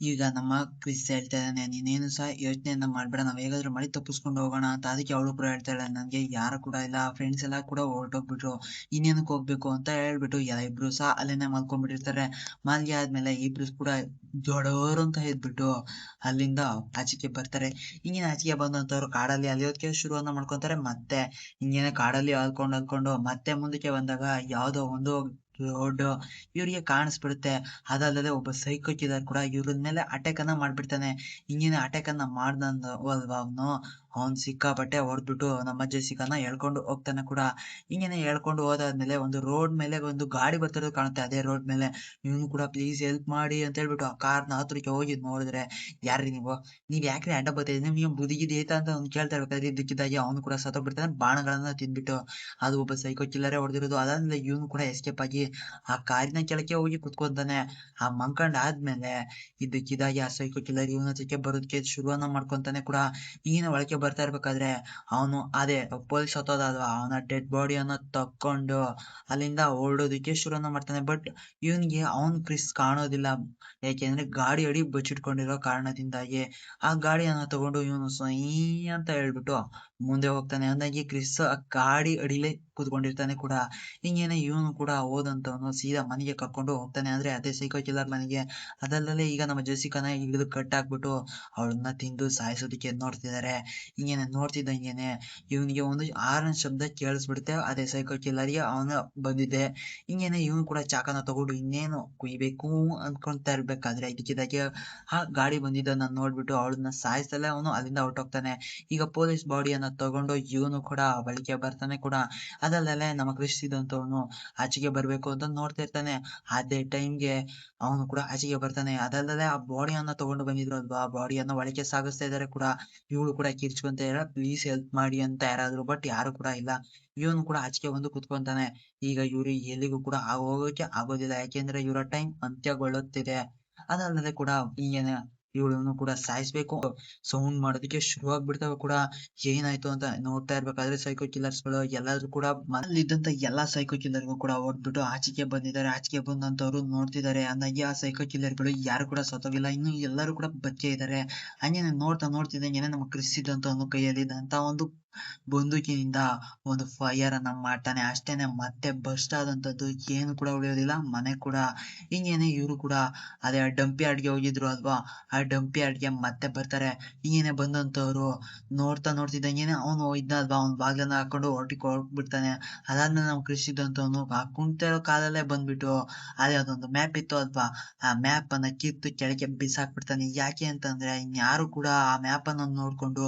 ಈಗ ನಮ್ಮ ಕ್ರಿಸ್ ಹೇಳ್ತಾ ಇದ್ದಾನೆ, ನೀನೇನು ಸಹ ಯೋಚನೆಯನ್ನ ಮಾಡ್ಬೇಡ, ನಾವ್ ಹೇಗಾದ್ರೂ ಮಾಡಿ ತಪ್ಪಿಸ್ಕೊಂಡು ಹೋಗೋಣ ಅಂತ. ಅದಕ್ಕೆ ಅವಳು ಕೂಡ ಹೇಳ್ತಾಳೆ, ನನ್ಗೆ ಯಾರು ಕೂಡ ಇಲ್ಲ, ಫ್ರೆಂಡ್ಸ್ ಎಲ್ಲ ಕೂಡ ಹೊರಟೋಗ್ಬಿಟ್ರು, ಇನ್ನೇನಕ್ಕೆ ಹೋಗ್ಬೇಕು ಅಂತ ಹೇಳ್ಬಿಟ್ಟು ಇಬ್ರು ಸಹ ಅಲ್ಲೇನೆ ಮಲ್ಕೊಂಡ್ಬಿಟ್ಟಿರ್ತಾರೆ. ಮಲ್ಗೆ ಆದ್ಮೇಲೆ ಇಬ್ರು ಕೂಡ ದೊಡ್ಡವರು ಅಂತ ಎದ್ಬಿಟ್ಟು ಅಲ್ಲಿಂದ ಆಚೆಗೆ ಬರ್ತಾರೆ. ಹಿಂಗೇನೆ ಆಚೆಗೆ ಬಂದಂತವ್ರು ಕಾಡಲ್ಲಿ ಅಲಿಯೋದಕ್ಕೆ ಶುರುವನ್ನ ಮಾಡ್ಕೊಂತಾರೆ. ಮತ್ತೆ ಹಿಂಗೇನೆ ಕಾಡಲ್ಲಿ ಅಲ್ಕೊಂಡು ಮತ್ತೆ ಮುಂದಕ್ಕೆ ಬಂದಾಗ ಯಾವ್ದೋ ಒಂದು ದೊಡ್ಡ ಇವ್ರಿಗೆ ಕಾಣಿಸ್ಬಿಡುತ್ತೆ. ಅದಲ್ಲದೆ ಒಬ್ಬ ಸೈಕೋ ಕಿಲ್ಲರ್ ಕೂಡ ಇವ್ರ ಮೇಲೆ ಅಟ್ಯಾಕ್ ಅನ್ನ ಮಾಡ್ಬಿಡ್ತಾನೆ. ಹಿಂಗೇನೆ ಅಟ್ಯಾಕ್ ಅನ್ನ ಮಾಡ್ದಂದ ಅಲ್ವಾ ಅವ್ನ್ ಸಿಕ್ಕಾಪಟ್ಟೆ ಹೊಡೆದ್ಬಿಟ್ಟು ನಮ್ಮ ಜೆಸಿಕಾನ ಎಳ್ಕೊಂಡು ಹೋಗ್ತಾನೆ ಕೂಡ. ಹಿಂಗೇನೆ ಎಳ್ಕೊಂಡು ಹೋದಾದ್ಮೇಲೆ ಒಂದು ರೋಡ್ ಮೇಲೆ ಒಂದು ಗಾಡಿ ಬರ್ತಿರೋದು ಕಾಣುತ್ತೆ. ಅದೇ ರೋಡ್ ಮೇಲೆ ಇವನು ಕೂಡ ಪ್ಲೀಸ್ ಹೆಲ್ಪ್ ಮಾಡಿ ಅಂತ ಹೇಳ್ಬಿಟ್ಟು ಆ ಕಾರ್ನ ಹತ್ರಕ್ಕೆ ಹೋಗಿ ನೋಡಿದ್ರೆ, ಯಾರ್ರಿ ನೀವ್ ಯಾಕ್ರಿ ಅಡ್ಡ ಬರ್ತಾ ಇದ್ದೀರಿ, ನೀವು ಬುದಿಗಿದ್ ಏತ ಅಂತ ಅವ್ನು ಕೇಳ್ತಾ ಇರ್ಬೇಕಾದ್ರೆ ಇದ್ದಕ್ಕಿದ್ದಾಗೆ ಅವನು ಕೂಡ ಸತ್ತೋಗ್ಬಿಡ್ತಾನೆ ಬಾಣಗಳನ್ನ ತಿಂದ್ಬಿಟ್ಟು. ಅದು ಒಬ್ಬ ಸೈಕೋ ಕಿಲ್ಲರೇ ಹೊಡೆದಿರೋದು. ಅದಾದ್ಮೇಲೆ ಇವನು ಕೂಡ ಎಸ್ಕೇಪ್ ಆಗಿ ಆ ಕಾರಿನ ಕೆಳಕ್ಕೆ ಹೋಗಿ ಕುತ್ಕೊಂತಾನೆ. ಆ ಮಂಕಂಡ್ ಆದ್ಮೇಲೆ ಇದ್ದಕ್ಕಿದ್ದಾಗೆ ಆ ಸೈಕೋ ಕಿಲ್ಲರ್ ಇವನ ಹತ್ರಕ್ಕೆ ಬರೋದಕ್ಕೆ ಶುರುವನ್ನ ಮಾಡ್ಕೊಂತಾನೆ ಕೂಡ. ಈಗಿನ ಒಳಗೆ ಬರ್ತಾ ಇರ್ಬೇಕಾದ್ರೆ ಅವನು ಅದೇ ಪೊಲೀಸ್ ಹತ್ತೋದಲ್ವಾ, ಅವನ ಡೆಡ್ ಬಾಡಿಯನ್ನ ತಕ್ಕೊಂಡು ಅಲ್ಲಿಂದ ಓಡೋದಕ್ಕೆ ಶುರುವನ್ನ ಮಾಡ್ತಾನೆ. ಬಟ್ ಇವನ್ಗೆ ಅವನ್ ಕ್ರಿಸ್ ಕಾಣೋದಿಲ್ಲ, ಯಾಕೆಂದ್ರೆ ಗಾಡಿ ಅಡಿ ಬಚ್ಚಿಟ್ಕೊಂಡಿರೋ ಕಾರಣದಿಂದಾಗಿ. ಆ ಗಾಡಿಯನ್ನ ತಗೊಂಡು ಇವನು ಸೊಯ್ ಅಂತ ಹೇಳ್ಬಿಟ್ಟು ಮುಂದೆ ಹೋಗ್ತಾನೆ. ಅಂದಾಗಿ ಕ್ರಿಸ್ ಆ ಗಾಡಿ ಅಡಿಲೇ ಕೂತ್ಕೊಂಡಿರ್ತಾನೆ ಕೂಡ. ಹಿಂಗೇನೆ ಇವನು ಕೂಡ ಹೋದಂತವನು ಸೀದಾ ಮನೆಗೆ ಕರ್ಕೊಂಡು ಹೋಗ್ತಾನೆ, ಅಂದ್ರೆ ಅದೇ ಸೈಕೋ ಕಿಲ್ಲರ್ ಮನೆಗೆ. ಅದಲ್ಲದೆ ಈಗ ನಮ್ಮ ಜೆಸಿಕಾನ ಹಿಡಿದು ಕಟ್ಟಾಕ್ಬಿಟ್ಟು ಅವಳನ್ನ ತಿಂದು ಸಾಯಿಸೋದಕ್ಕೆ ನೋಡ್ತಿದ್ದಾರೆ. ಹಿಂಗೇನೆ ನೋಡ್ತಿದ್ದಂಗೆನೆ ಇವನಿಗೆ ಒಂದು ಆರನ್ ಶಬ್ದ ಕೇಳಿಸ್ಬಿಡುತ್ತೆ. ಅದೇ ಸೈಕೋ ಕಿಲ್ಲರ್ಗೆ ಅವನು ಬಂದಿದ್ದೆ. ಹಿಂಗೇನೆ ಇವನು ಕೂಡ ಚಾಕನ ತಗೊಂಡು ಇನ್ನೇನು ಕುಯ್ಬೇಕು ಅನ್ಕೊಂತಾ ಇರ್ಬೇಕಾದ್ರೆ ಇದಕ್ಕಿದ್ದಾಗೆ ಆ ಗಾಡಿ ಬಂದಿದ್ದನ್ನ ನೋಡ್ಬಿಟ್ಟು ಅವಳನ್ನ ಸಾಯಿಸಲೇ ಅವನು ಅಲ್ಲಿಂದ ಹೊರಟೋಗ್ತಾನೆ. ಈಗ ಪೊಲೀಸ್ ಬಾಡಿಯನ್ನ ತಗೊಂಡು ಇವನು ಕೂಡ ಬಳಿಕೆ ಬರ್ತಾನೆ ಕೂಡ. ಅದಲ್ಲದೆ ನಮ್ಮ ಕ್ರಿಸ್ ಇದ್ದಂತವನು ಆಚೆಗೆ ಬರ್ಬೇಕು ಅಂತ ನೋಡ್ತಾ ಇರ್ತಾನೆ. ಅದೇ ಟೈಮ್ಗೆ ಅವನು ಕೂಡ ಆಚೆಗೆ ಬರ್ತಾನೆ. ಅದಲ್ಲದೆ ಆ ಬಾಡಿಯನ್ನ ತಗೊಂಡು ಬಂದಿದ್ರು ಅಲ್ವಾ, ಆ ಬಾಡಿಯನ್ನ ಒಳಗೆ ಸಾಗಿಸ್ತಾ ಇದಾರೆ ಕೂಡ. ಇವಳು ಕೂಡ ಕಿರ್ಚ್ಕೊಂತ ಇರ, ಪ್ಲೀಸ್ ಹೆಲ್ಪ್ ಮಾಡಿ ಅಂತ ಯಾರಾದ್ರು, ಬಟ್ ಯಾರು ಕೂಡ ಇಲ್ಲ. ಇವನು ಕೂಡ ಆಚೆಗೆ ಬಂದು ಕುತ್ಕೊಂತಾನೆ. ಈಗ ಇವ್ರು ಎಲ್ಲಿಗೂ ಕೂಡ ಹೋಗೋಕೆ ಆಗೋದಿಲ್ಲ, ಯಾಕೆಂದ್ರೆ ಇವರ ಟೈಮ್ ಅಂತ್ಯಗೊಳ್ಳುತ್ತಿದೆ. ಅದಲ್ಲದೆ ಕೂಡ ಹಿಂಗೇನೆ ಇವಳನ್ನು ಕೂಡ ಸಾಯಿಸ್ಬೇಕು ಸೌಂಡ್ ಮಾಡೋದಕ್ಕೆ ಶುರುವಾಗ್ಬಿಡ್ತಾವೆ ಕೂಡ. ಏನಾಯ್ತು ಅಂತ ನೋಡ್ತಾ ಇರ್ಬೇಕಾದ್ರೆ ಸೈಕೋ ಕಿಲ್ಲರ್ಸ್ ಗಳು ಎಲ್ಲಾದ್ರೂ ಕೂಡ ಮನೇಲಿದ್ದಂತ ಎಲ್ಲಾ ಸೈಕೋ ಕಿಲ್ಲರ್ಗೂ ಕೂಡ ಓಡ್ಬಿಟ್ಟು ಆಚೆಗೆ ಬಂದಿದ್ದಾರೆ. ಆಚೆಗೆ ಬಂದಂತವ್ರು ನೋಡ್ತಿದ್ದಾರೆ. ಅಂದಾಗಿ ಆ ಸೈಕೋ ಕಿಲ್ಲರ್ ಗಳು ಯಾರು ಕೂಡ ಸತ್ತೋಗಿಲ್ಲ, ಇನ್ನು ಎಲ್ಲರೂ ಕೂಡ ಬದುಕೇ ಇದ್ದಾರೆ. ಹಂಗೇನೆ ನೋಡ್ತಿದ್ದಂಗೆನೆ ನಮ್ಮ ಕ್ರಿಸ್ ಇದ್ದಂತವನು ಕೈಯಲ್ಲಿದ್ದಂತ ಒಂದು ಬಂದೂಕಿನಿಂದ ಒಂದು ಫೈರ್ ಅನ್ನ ಮಾಡ್ತಾನೆ. ಅಷ್ಟೇನೆ ಮತ್ತೆ ಬರ್ಸ್ಟ್ ಆದಂತದ್ದು ಏನು ಕೂಡ ಉಳಿಯೋದಿಲ್ಲ, ಮನೆ ಕೂಡ. ಹಿಂಗೇನೆ ಇವ್ರು ಕೂಡ ಅದೇ ಡಂಪ್ ಯಾರ್ಡ್ಗೆ ಹೋಗಿದ್ರು ಅಲ್ವಾ, ಆ ಡಂಪ್ ಯಾರ್ಡ್ಗೆ ಮತ್ತೆ ಬರ್ತಾರೆ. ಹಿಂಗೇನೆ ಬಂದಂತವ್ರು ನೋಡ್ತಿದ್ದಂಗೆನೆ ಅವನು ಇದ್ದ ಅಲ್ವಾ, ಅವ್ನ್ ಬಾಗ್ಲನ್ನ ಹಾಕೊಂಡು ಹೋಗ್ಬಿಡ್ತಾನೆ. ಅದಾದ್ಮೇಲೆ ನಾವು ಕ್ರಿಸ್ ಇದ್ದಂತವನು ಆ ಕುಂತ ಇರೋ ಕಾಲಲ್ಲೇ ಬಂದ್ಬಿಟ್ಟು ಅದೇ ಅದೊಂದು ಮ್ಯಾಪ್ ಇತ್ತು ಅಲ್ವಾ, ಆ ಮ್ಯಾಪ್ ಅನ್ನ ಕಿತ್ತು ಕೆಳಗೆ ಬಿಸಾಕ್ಬಿಡ್ತಾನೆ. ಯಾಕೆ ಅಂತಂದ್ರೆ ಇನ್ಯಾರು ಕೂಡ ಆ ಮ್ಯಾಪ್ ಅನ್ನ ನೋಡ್ಕೊಂಡು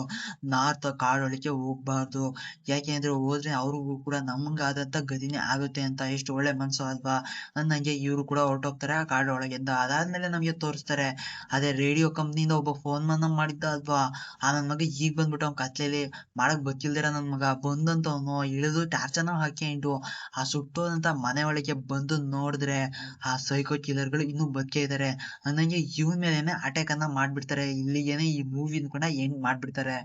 ನಾರ್ತ್ ಕಾಡೊಳಗೆ ಹೋಗ್ಬಾರ್ದು, ಯಾಕೆ ಅಂದ್ರೆ ಹೋದ್ರೆ ಅವ್ರಿಗೂ ಕೂಡ ನಮ್ಗಾದಂತ ಗತಿನೇ ಆಗುತ್ತೆ ಅಂತ. ಎಷ್ಟು ಒಳ್ಳೆ ಮನ್ಸು ಅಲ್ವಾ. ಅಂದಂಗೆ ಇವ್ರು ಕೂಡ ಹೊರಟೋಗ್ತಾರೆ ಆ ಕಾಡು ಒಳಗಿಂದ. ಅದಾದ್ಮೇಲೆ ನಮ್ಗೆ ತೋರಿಸ್ತಾರೆ, ಅದೇ ರೇಡಿಯೋ ಕಂಪ್ನಿಯಿಂದ ಒಬ್ಬ ಫೋನ್ ಮಾಡಿದ್ದ ಅಲ್ವಾ, ಆ ನನ್ ಮಗ ಈಗ ಬಂದ್ಬಿಟ್ಟು ಅವ್ನ್ ಕತ್ಲೆಲಿ ಮಾಡಕ್ ಗೊತ್ತಿಲ್ದಿರ ನನ್ ಮಗ ಬಂದಂತವನು ಇಳಿದು ಟಾರ್ಚನ ಹಾಕೊಂಡು ಆ ಸುಟ್ಟೋದಂತ ಮನೆ ಒಳಗೆ ಬಂದು ನೋಡಿದ್ರೆ ಆ ಸೈಕೋ ಕಿಲ್ಲರ್ ಗಳು ಇನ್ನೂ ಬದುಕೇ ಇದಾರೆ. ಅಂದಂಗೆ ಇವನ್ ಮೇಲೆನೆ ಅಟ್ಯಾಕ್ ಅನ್ನ ಮಾಡ್ಬಿಡ್ತಾರೆ. ಇಲ್ಲಿಗೇನೆ ಈ ಮೂವಿನ ಕೂಡ ಎಂಡ್ ಮಾಡ್ಬಿಡ್ತಾರೆ.